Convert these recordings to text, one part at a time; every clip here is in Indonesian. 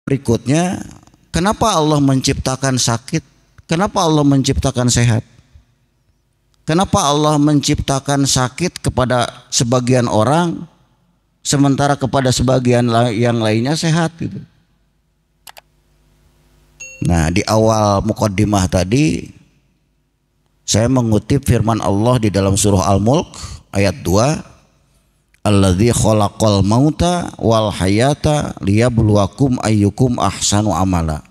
berikutnya, kenapa Allah menciptakan sakit? Kenapa Allah menciptakan sehat? Kenapa Allah menciptakan sakit kepada sebagian orang, sementara kepada sebagian yang lainnya sehat gitu? Nah, di awal muqaddimah tadi saya mengutip firman Allah di dalam surah Al-Mulk ayat 2, Alladzi khalaqal mauta wal hayata liyabluwakum ayyukum ahsanu amala.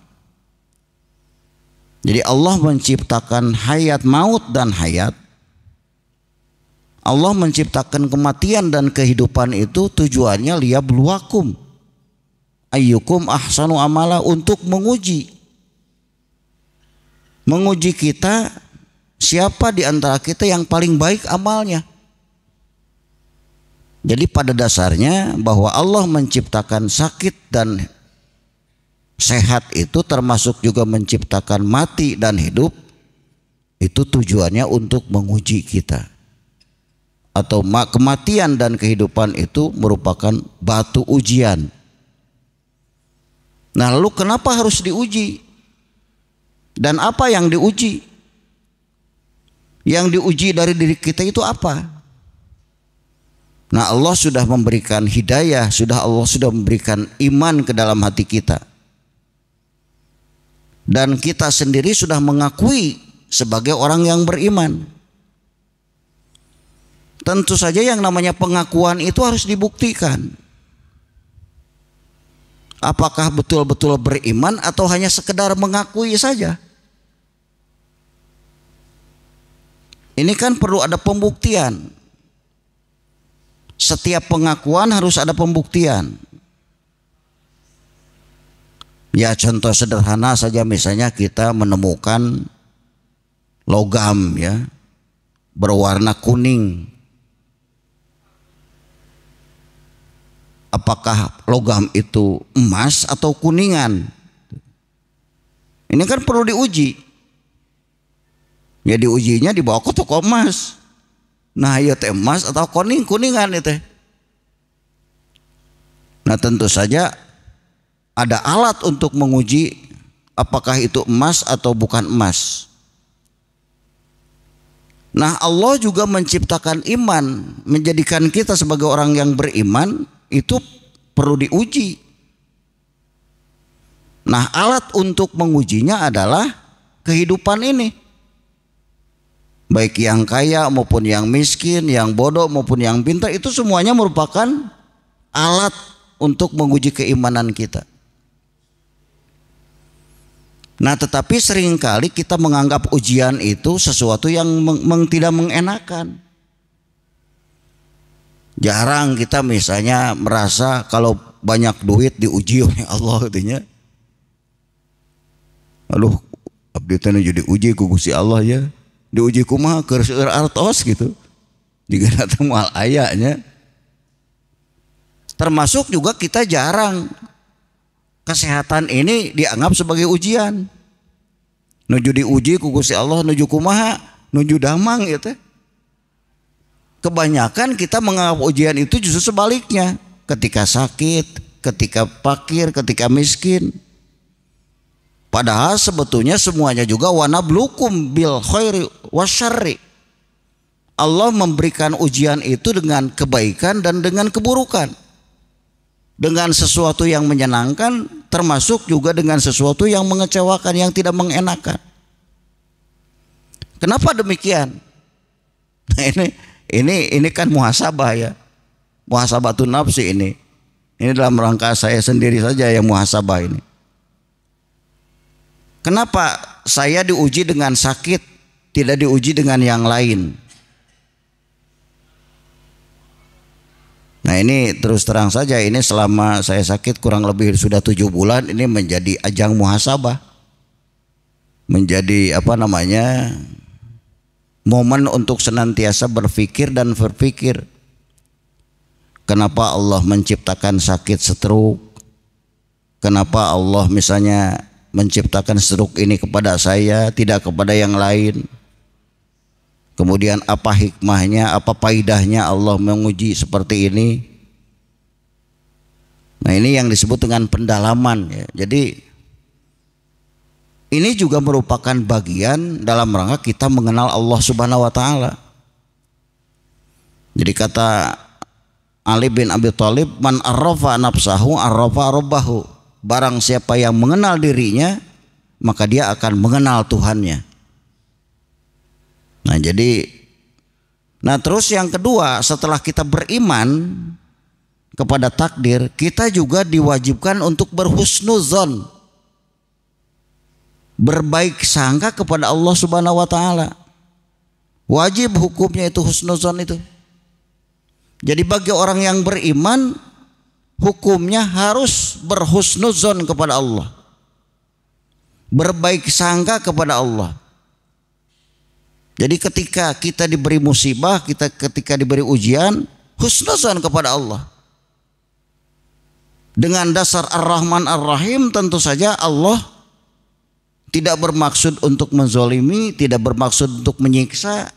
Jadi Allah menciptakan hayat, maut dan hayat. Allah menciptakan kematian dan kehidupan itu tujuannya liyabluwakum ayyukum ahsanu amala, untuk menguji kita, siapa di antara kita yang paling baik amalnya. Jadi pada dasarnya bahwa Allah menciptakan sakit dan sehat itu termasuk juga menciptakan mati dan hidup, itu tujuannya untuk menguji kita. Atau kematian dan kehidupan itu merupakan batu ujian. Nah, lalu kenapa harus diuji? Dan apa yang diuji? Yang diuji dari diri kita itu apa? Nah, Allah sudah memberikan hidayah, Allah sudah memberikan iman ke dalam hati kita. Dan kita sendiri sudah mengakui sebagai orang yang beriman. Tentu saja yang namanya pengakuan itu harus dibuktikan. Apakah betul-betul beriman atau hanya sekedar mengakui saja? Ini kan perlu ada pembuktian. Setiap pengakuan harus ada pembuktian. Ya, contoh sederhana saja, misalnya kita menemukan logam ya berwarna kuning. Apakah logam itu emas atau kuningan? Ini kan perlu diuji. Ya, diujinya dibawa ke toko emas. Nah, ya teh emas atau kuningan itu. Nah, tentu saja ada alat untuk menguji apakah itu emas atau bukan emas. Nah, Allah juga menciptakan iman, menjadikan kita sebagai orang yang beriman itu perlu diuji. Nah, alat untuk mengujinya adalah kehidupan ini. Baik yang kaya maupun yang miskin, yang bodoh maupun yang pintar, itu semuanya merupakan alat untuk menguji keimanan kita. Nah, tetapi seringkali kita menganggap ujian itu sesuatu yang tidak mengenakan. Jarang kita misalnya merasa kalau banyak duit diuji oleh Allah katanya. Aduh, abdi teh jadi uji ku Gusti Allah ya. Diuji kumaha keur seueur artos gitu. Jika datang moal ayanya. Termasuk juga kita jarang kesehatan ini dianggap sebagai ujian. Nuju diuji ku Gusti Allah, nuju kumaha, nuju damang gitu. Kebanyakan kita menganggap ujian itu justru sebaliknya. Ketika sakit, ketika fakir, ketika miskin. Padahal sebetulnya semuanya juga wanablukum bil khairi wasyarri. Allah memberikan ujian itu dengan kebaikan dan dengan keburukan. Dengan sesuatu yang menyenangkan, termasuk juga dengan sesuatu yang mengecewakan, yang tidak mengenakan. Kenapa demikian? Nah, ini kan muhasabah ya. Muhasabatun nafsi ini. Ini dalam rangka saya sendiri saja yang muhasabah ini. Kenapa saya diuji dengan sakit, tidak diuji dengan yang lain? Nah, ini terus terang saja, ini selama saya sakit kurang lebih sudah 7 bulan, ini menjadi ajang muhasabah. Menjadi momen untuk senantiasa berpikir dan berpikir. Kenapa Allah menciptakan sakit stroke? Kenapa Allah misalnya menciptakan stroke ini kepada saya, tidak kepada yang lain? Kemudian apa hikmahnya, apa faidahnya Allah menguji seperti ini? Nah, ini yang disebut dengan pendalaman ya. Jadi ini juga merupakan bagian dalam rangka kita mengenal Allah Subhanahu wa taala. Jadi kata Ali bin Abi Thalib, man arrafa nafsahu arrafa rabbahu. Barang siapa yang mengenal dirinya, maka dia akan mengenal Tuhannya. Nah terus yang kedua, setelah kita beriman kepada takdir, kita juga diwajibkan untuk berhusnuzon, berbaik sangka kepada Allah Subhanahu wa taala. Wajib hukumnya itu husnuzon itu. Jadi bagi orang yang beriman, hukumnya harus berhusnuzon kepada Allah, berbaik sangka kepada Allah. Jadi ketika kita diberi musibah, ketika diberi ujian, husnuzon kepada Allah. Dengan dasar Ar-Rahman Ar-Rahim, tentu saja Allah tidak bermaksud untuk menzolimi, tidak bermaksud untuk menyiksa,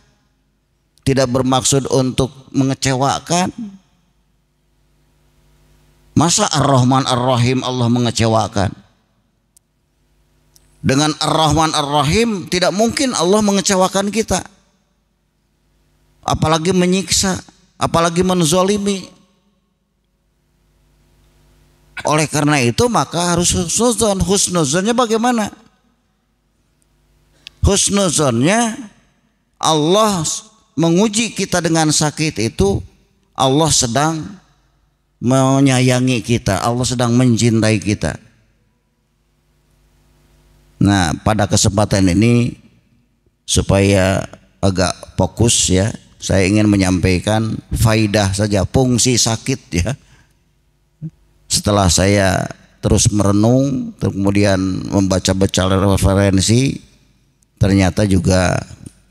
tidak bermaksud untuk mengecewakan. Masa Ar-Rahman Ar-Rahim Allah mengecewakan? Dengan Ar-Rahman Ar-Rahim tidak mungkin Allah mengecewakan kita, apalagi menyiksa, apalagi menzolimi. Oleh karena itu maka harus husnuzon. Husnuzonnya bagaimana? Husnuzonnya Allah menguji kita dengan sakit itu, Allah sedang menyayangi kita, Allah sedang mencintai kita. Nah, pada kesempatan ini supaya agak fokus ya, saya ingin menyampaikan faidah saja, fungsi sakit ya. Setelah saya terus merenung, kemudian membaca-baca referensi, ternyata juga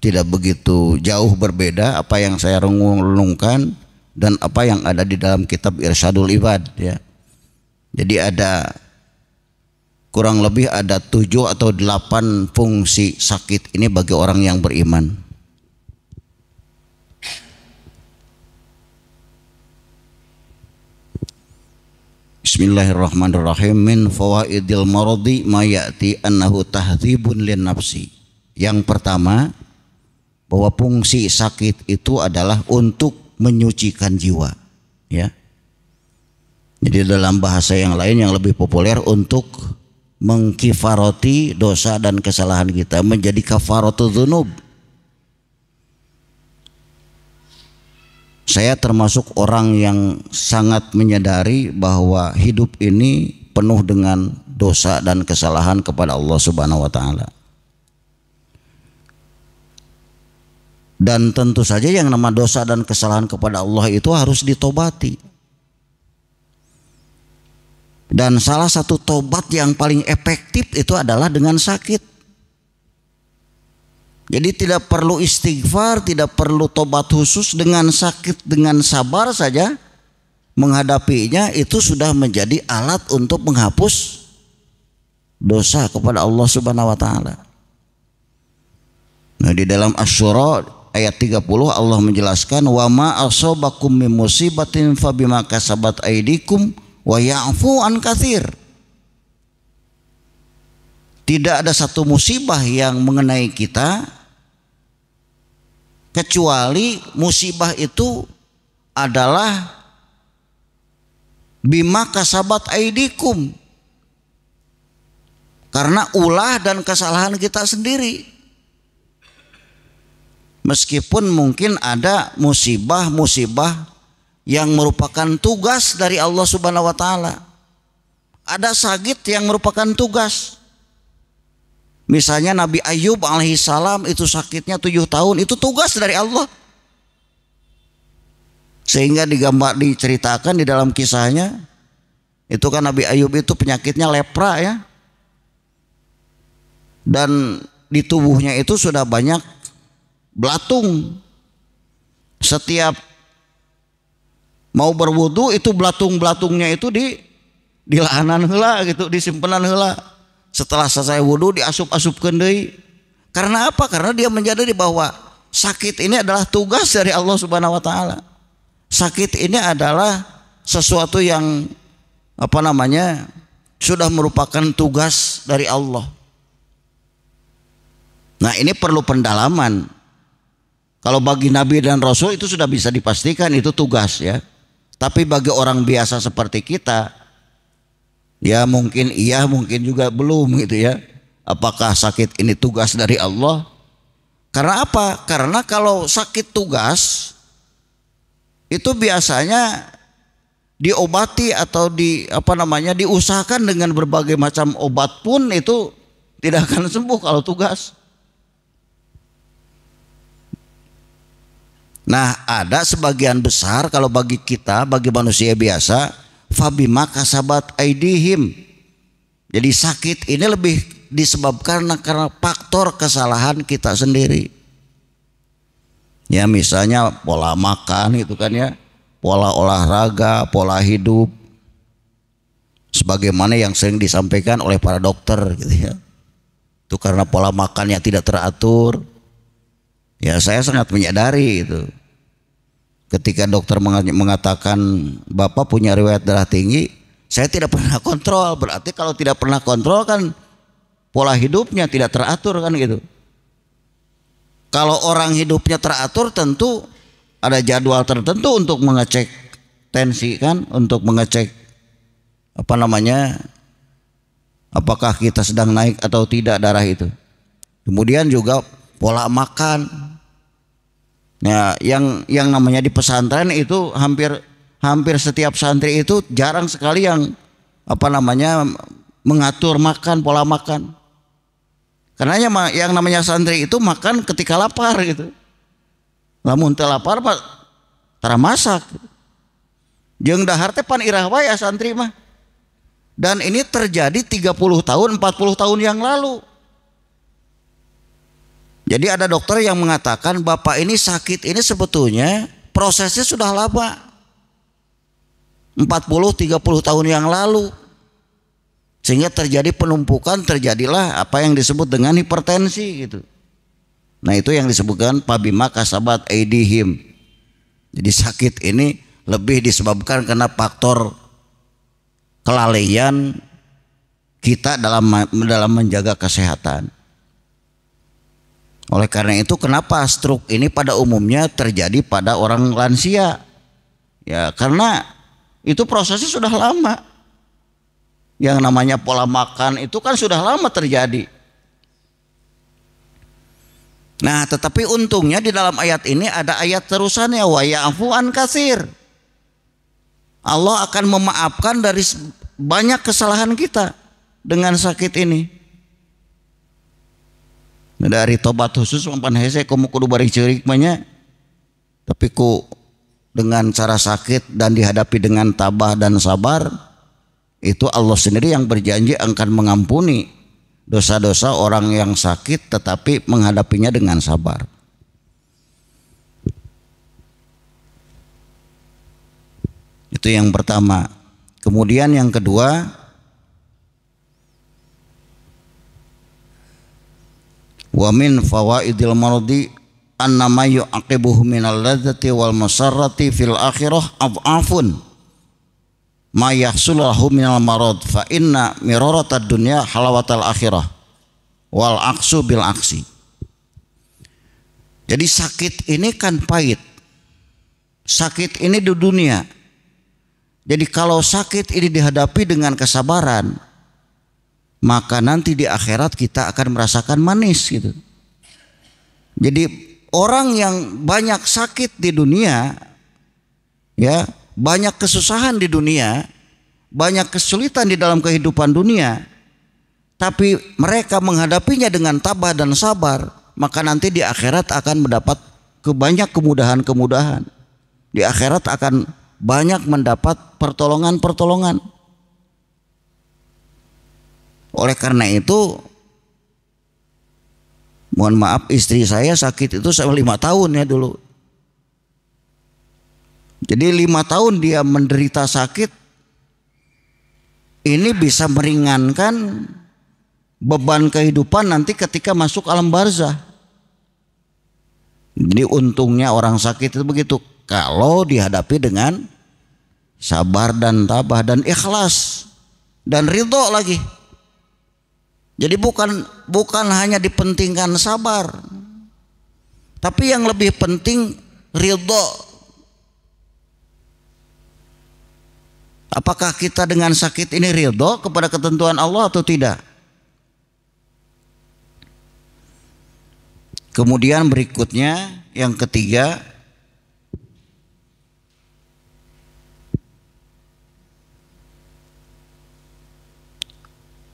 tidak begitu jauh berbeda apa yang saya renungkan dan apa yang ada di dalam kitab Irsyadul Ibad ya. Jadi kurang lebih ada 7 atau 8 fungsi sakit ini bagi orang yang beriman. Bismillahirrahmanirrahim. Min fawaidil maradi ma ya'ti annahu tahdzibun lin nafsi. Yang pertama, bahwa fungsi sakit itu adalah untuk menyucikan jiwa ya. Jadi dalam bahasa yang lain yang lebih populer, untuk mengkifaroti dosa dan kesalahan kita, menjadi kafaratul dzunub. Saya termasuk orang yang sangat menyadari bahwa hidup ini penuh dengan dosa dan kesalahan kepada Allah Subhanahu wa taala. Dan tentu saja yang nama dosa dan kesalahan kepada Allah itu harus ditobati. Dan salah satu tobat yang paling efektif itu adalah dengan sakit. Jadi tidak perlu istighfar, tidak perlu tobat khusus, dengan sakit, dengan sabar saja menghadapinya itu sudah menjadi alat untuk menghapus dosa kepada Allah Subhanahu wa taala. Nah, di dalam Asy-Syura ayat 30 Allah menjelaskan, wa ma asabakum min musibatin fabima kasabat aydikum wa ya'fu an katsir. Tidak ada satu musibah yang mengenai kita kecuali musibah itu adalah bima kasabat aidikum, karena ulah dan kesalahan kita sendiri. Meskipun mungkin ada musibah-musibah yang merupakan tugas dari Allah Subhanahu wa taala. Ada sakit yang merupakan tugas. Misalnya Nabi Ayub alaihissalam itu sakitnya 7 tahun, itu tugas dari Allah. Sehingga diceritakan di dalam kisahnya, itu kan Nabi Ayub itu penyakitnya lepra ya. Dan di tubuhnya itu sudah banyak belatung. Setiap mau berwudu itu belatung-belatungnya itu di lahanan heula gitu, disimpenan heula. Setelah selesai wudu diasup-asupkeun deui. Karena apa? Karena dia menyadari bahwa sakit ini adalah tugas dari Allah Subhanahu wa taala. Sakit ini adalah sesuatu yang sudah merupakan tugas dari Allah. Nah, ini perlu pendalaman. Kalau bagi Nabi dan Rasul itu sudah bisa dipastikan itu tugas ya. Tapi bagi orang biasa seperti kita, ya mungkin iya, mungkin juga belum gitu ya. Apakah sakit ini tugas dari Allah? Karena apa? Karena kalau sakit tugas itu biasanya diobati atau diusahakan dengan berbagai macam obat pun itu tidak akan sembuh kalau tugas. Nah, ada sebagian besar kalau bagi kita, bagi manusia biasa, fabima kasabat aidihim. Jadi sakit ini lebih disebabkan karena faktor kesalahan kita sendiri. Ya misalnya pola makan itu kan ya, pola olahraga, pola hidup. Sebagaimana yang sering disampaikan oleh para dokter gitu ya. Itu karena pola makannya tidak teratur. Ya saya sangat menyadari itu. Ketika dokter mengatakan Bapak punya riwayat darah tinggi, saya tidak pernah kontrol. Berarti kalau tidak pernah kontrol kan pola hidupnya tidak teratur kan gitu. Kalau orang hidupnya teratur tentu ada jadwal tertentu untuk mengecek tensi kan, untuk mengecek apakah kita sedang naik atau tidak darah itu. Kemudian juga pola makan. Nah, yang namanya di pesantren itu hampir setiap santri itu jarang sekali yang mengatur makan, pola makan. Karena yang namanya santri itu makan ketika lapar gitu. Lamun teu lapar Pak tara masak. Jeung dahar teh pan irah wae santri mah. Dan ini terjadi 30 tahun, 40 tahun yang lalu. Jadi ada dokter yang mengatakan Bapak ini sakit ini sebetulnya prosesnya sudah lama. 40-30 tahun yang lalu. Sehingga terjadi penumpukan, terjadilah apa yang disebut dengan hipertensi gitu. Nah, itu yang disebutkan fabima kasabat aidihim. Jadi sakit ini lebih disebabkan karena faktor kelalaian kita dalam menjaga kesehatan. Oleh karena itu kenapa stroke ini pada umumnya terjadi pada orang lansia? Ya karena itu prosesnya sudah lama. Yang namanya pola makan itu kan sudah lama terjadi. Nah, tetapi untungnya di dalam ayat ini ada ayat terusannya, wa ya'fu an katsir. Allah akan memaafkan dari banyak kesalahan kita dengan sakit ini. Dari tobat khusus mampan hese komu kudu bari ceurik manya. Tapi ku dengan cara sakit dan dihadapi dengan tabah dan sabar, itu Allah sendiri yang berjanji akan mengampuni dosa-dosa orang yang sakit tetapi menghadapinya dengan sabar. Itu yang pertama. Kemudian yang kedua, wa min fawaidil mardi annama yu'aqibuhu minal ladzati wal masarrati fil akhirah adhafun ma yahsulahu minal marad fa inna miraratad dunya halawatal akhirah wal aksu bil aksi. Jadi sakit ini kan pahit. Sakit ini di dunia. Jadi kalau sakit ini dihadapi dengan kesabaran, maka nanti di akhirat kita akan merasakan manis gitu. Jadi orang yang banyak sakit di dunia, ya banyak kesusahan di dunia, banyak kesulitan di dalam kehidupan dunia, tapi mereka menghadapinya dengan tabah dan sabar, maka nanti di akhirat akan mendapat banyak kemudahan-kemudahan. Di akhirat akan banyak mendapat pertolongan-pertolongan. Oleh karena itu, mohon maaf, istri saya sakit itu sampai 5 tahun ya dulu. Jadi 5 tahun dia menderita sakit, ini bisa meringankan beban kehidupan nanti ketika masuk alam barzah. Jadi untungnya orang sakit itu begitu, kalau dihadapi dengan sabar dan tabah dan ikhlas dan ridho lagi. Jadi bukan hanya dipentingkan sabar, tapi yang lebih penting ridho. Apakah kita dengan sakit ini ridho kepada ketentuan Allah atau tidak? Kemudian berikutnya yang ketiga,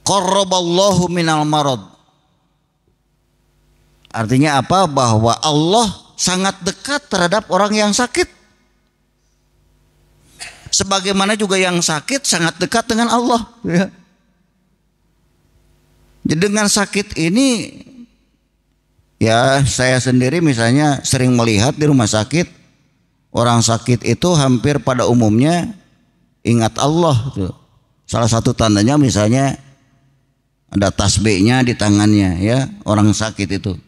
qarraballahu minal marad. Artinya apa? Bahwa Allah sangat dekat terhadap orang yang sakit. Sebagaimana juga yang sakit sangat dekat dengan Allah. Ya. Jadi dengan sakit ini, ya saya sendiri misalnya sering melihat di rumah sakit, orang sakit itu hampir pada umumnya ingat Allah. Salah satu tandanya misalnya ada tasbihnya di tangannya, ya, orang sakit itu.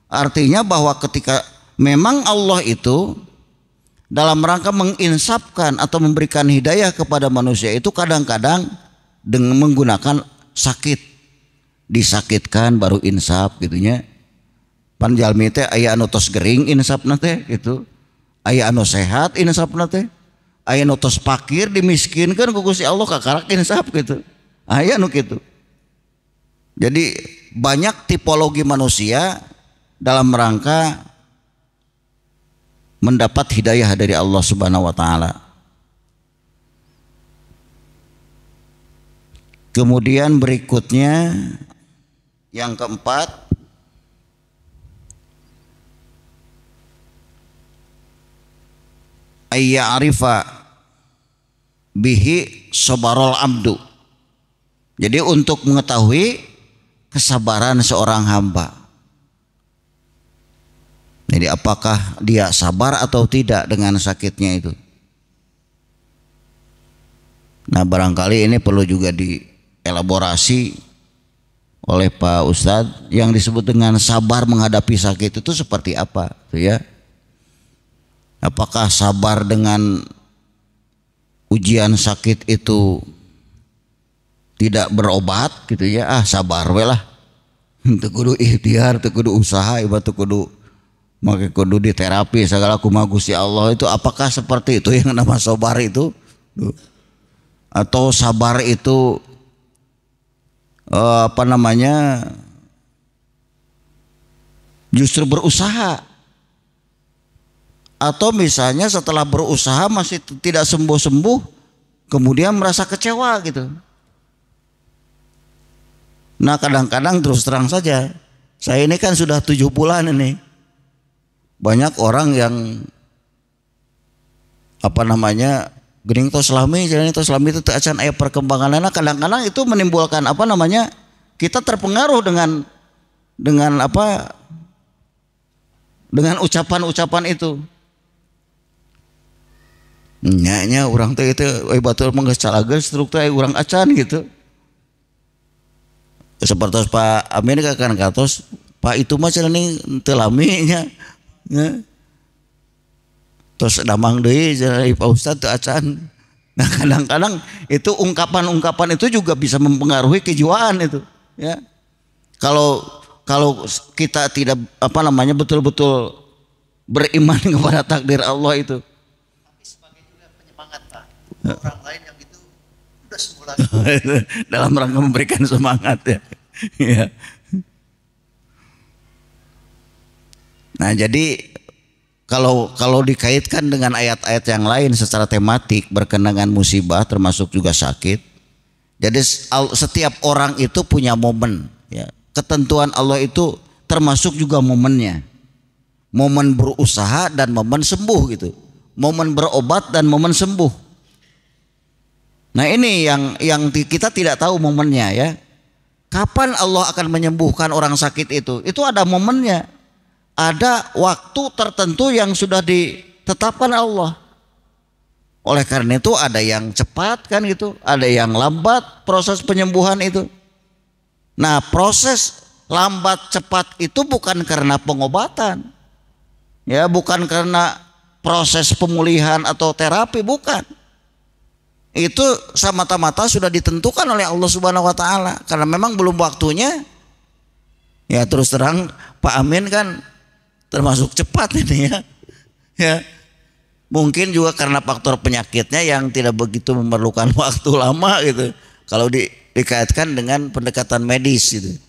Artinya bahwa ketika memang Allah itu dalam rangka menginsafkan atau memberikan hidayah kepada manusia itu kadang-kadang dengan menggunakan sakit, disakitkan baru insaf gitunya. Pan jalmi teh aya anu tos gering insafna teh gitu, aya anu sehat insafna teh, aya anu tos fakir dimiskinkeun ku Gusti Allah kakarak insaf gitu, aya anu kitu. Jadi banyak tipologi manusia dalam rangka mendapat hidayah dari Allah Subhanahu wa taala. Kemudian berikutnya yang keempat, ayya'rifa bihi sabarul abdu. Jadi untuk mengetahui kesabaran seorang hamba. Jadi apakah dia sabar atau tidak dengan sakitnya itu. Nah barangkali ini perlu juga dielaborasi oleh Pak Ustadz, yang disebut dengan sabar menghadapi sakit itu seperti apa, tuh ya? Apakah sabar dengan ujian sakit itu tidak berobat gitu ya? Ah sabar we lah, teu kudu ikhtiar, teu kudu usaha, ibarat teu kudu make kudu di terapi segala kumaha Gusti Allah itu. Apakah seperti itu yang nama sabar itu? Atau sabar itu justru berusaha, atau misalnya setelah berusaha masih tidak sembuh-sembuh kemudian merasa kecewa gitu. Nah kadang-kadang terus terang saja, saya ini kan sudah 7 bulan ini, banyak orang yang gening tos lami, jalan tos lami itu acan aya perkembanganna. Kadang-kadang itu menimbulkan kita terpengaruh dengan ucapan-ucapan itu. Nya urang teh itu batur mah geus calageus truk teh urang acan gitu. Seperti Pak Amin kan katos, Pak itu mah cenah teu lami nya. Terus damang deui Pak Ustadz teu acan. Nah kadang-kadang itu ungkapan-ungkapan itu juga bisa mempengaruhi kejiwaan itu, ya. Kalau kita tidak betul-betul beriman kepada takdir Allah itu. Tapi sebagai juga penyemangat Pak, orang lain yang itu udah semula. Dalam rangka memberikan semangat ya. Ya. Nah jadi kalau dikaitkan dengan ayat-ayat yang lain secara tematik berkenaan dengan musibah termasuk juga sakit. Jadi setiap orang itu punya momen, ya. Ketentuan Allah itu termasuk juga momennya. Momen berusaha dan momen sembuh gitu. Momen berobat dan momen sembuh. Nah ini yang kita tidak tahu momennya, ya. Kapan Allah akan menyembuhkan orang sakit itu? Itu ada momennya. Ada waktu tertentu yang sudah ditetapkan Allah. Oleh karena itu ada yang cepat kan gitu, ada yang lambat proses penyembuhan itu. Nah proses lambat cepat itu bukan karena pengobatan, ya, bukan karena proses pemulihan atau terapi, bukan. itu semata-mata sudah ditentukan oleh Allah Subhanahu wa taala karena memang belum waktunya. Ya terus terang Pak Amin kan termasuk cepat ini ya. Ya. Mungkin juga karena faktor penyakitnya yang tidak begitu memerlukan waktu lama gitu. Kalau dikaitkan dengan pendekatan medis gitu.